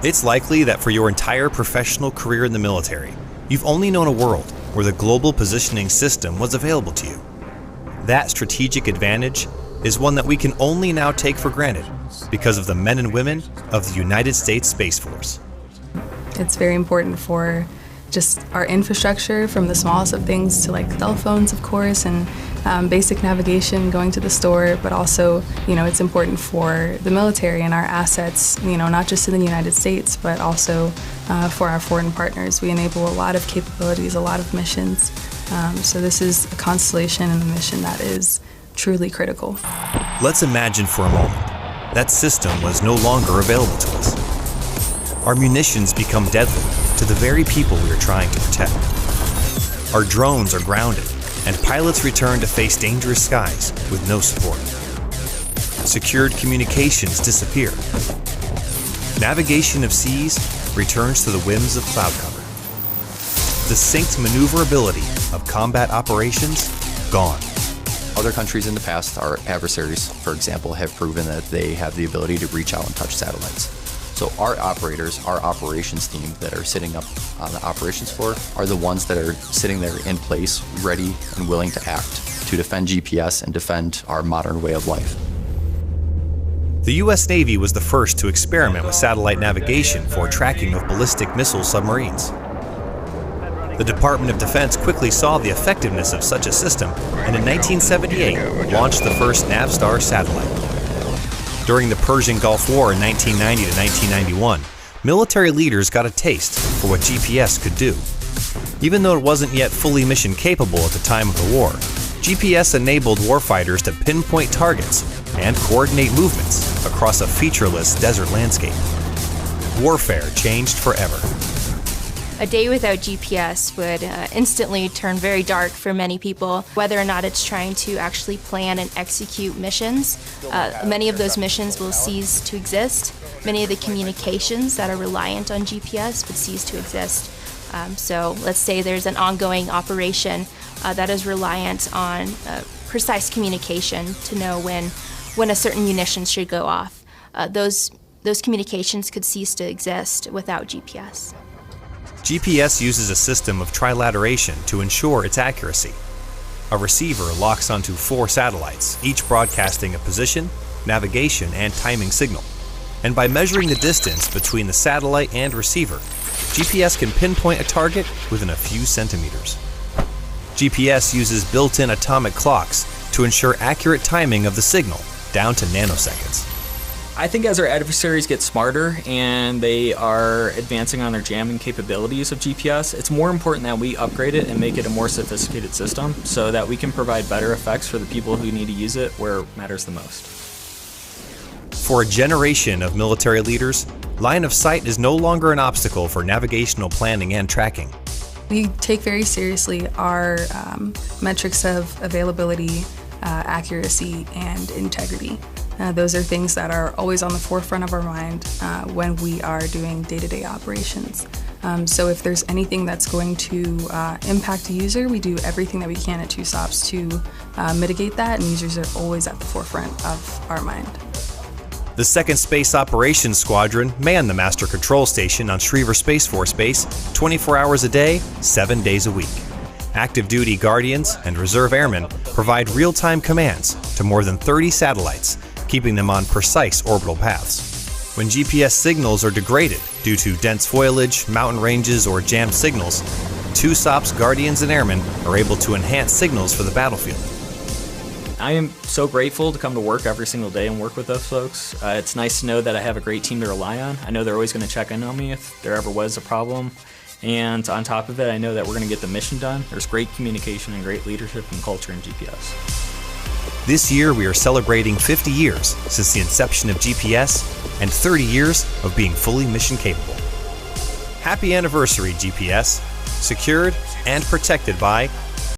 It's likely that for your entire professional career in the military, you've only known a world where the global positioning system was available to you. That strategic advantage is one that we can only now take for granted because of the men and women of the United States Space Force. It's very important for just our infrastructure, from the smallest of things to like cell phones, of course, and basic navigation, going to the store, but also, it's important for the military and our assets, not just in the United States, but also for our foreign partners. We enable a lot of capabilities, a lot of missions. So this is a constellation and a mission that is truly critical. Let's imagine for a moment that system was no longer available to us. Our munitions become deadly to the very people we are trying to protect. Our drones are grounded, and pilots return to face dangerous skies with no support. Secured communications disappear. Navigation of seas returns to the whims of cloud cover. The synced maneuverability of combat operations, gone. Other countries in the past, our adversaries, for example, have proven that they have the ability to reach out and touch satellites. So our operators, our operations team that are sitting up on the operations floor are the ones that are sitting there in place, ready and willing to act to defend GPS and defend our modern way of life. The U.S. Navy was the first to experiment with satellite navigation for tracking of ballistic missile submarines. The Department of Defense quickly saw the effectiveness of such a system and in 1978 launched the first Navstar satellite. During the Persian Gulf War in 1990 to 1991, military leaders got a taste for what GPS could do. Even though it wasn't yet fully mission capable at the time of the war, GPS enabled warfighters to pinpoint targets and coordinate movements across a featureless desert landscape. Warfare changed forever. A day without GPS would instantly turn very dark for many people, whether or not it's trying to actually plan and execute missions. Many of those missions will cease to exist. Many of the communications that are reliant on GPS would cease to exist. So let's say there's an ongoing operation that is reliant on precise communication to know when a certain munition should go off. Those communications could cease to exist without GPS. GPS uses a system of trilateration to ensure its accuracy. A receiver locks onto 4 satellites, each broadcasting a position, navigation, and timing signal. And by measuring the distance between the satellite and receiver, GPS can pinpoint a target within a few centimeters. GPS uses built-in atomic clocks to ensure accurate timing of the signal, down to nanoseconds. I think as our adversaries get smarter and they are advancing on their jamming capabilities of GPS, it's more important that we upgrade it and make it a more sophisticated system so that we can provide better effects for the people who need to use it where it matters the most. For a generation of military leaders, line of sight is no longer an obstacle for navigational planning and tracking. We take very seriously our metrics of availability, accuracy, and integrity. Those are things that are always on the forefront of our mind when we are doing day-to-day operations. So if there's anything that's going to impact a user, we do everything that we can at TUSOPS to mitigate that, and users are always at the forefront of our mind. The 2nd Space Operations Squadron manned the Master Control Station on Schriever Space Force Base 24 hours a day, 7 days a week. Active duty Guardians and Reserve Airmen provide real-time commands to more than 30 satellites, keeping them on precise orbital paths. When GPS signals are degraded due to dense foliage, mountain ranges, or jammed signals, TUSOPS Guardians and Airmen are able to enhance signals for the battlefield. I am so grateful to come to work every single day and work with those folks. It's nice to know that I have a great team to rely on. I know they're always going to check in on me if there ever was a problem. And on top of it, I know that we're going to get the mission done. There's great communication and great leadership and culture in GPS. This year, we are celebrating 50 years since the inception of GPS and 30 years of being fully mission capable. Happy anniversary, GPS, secured and protected by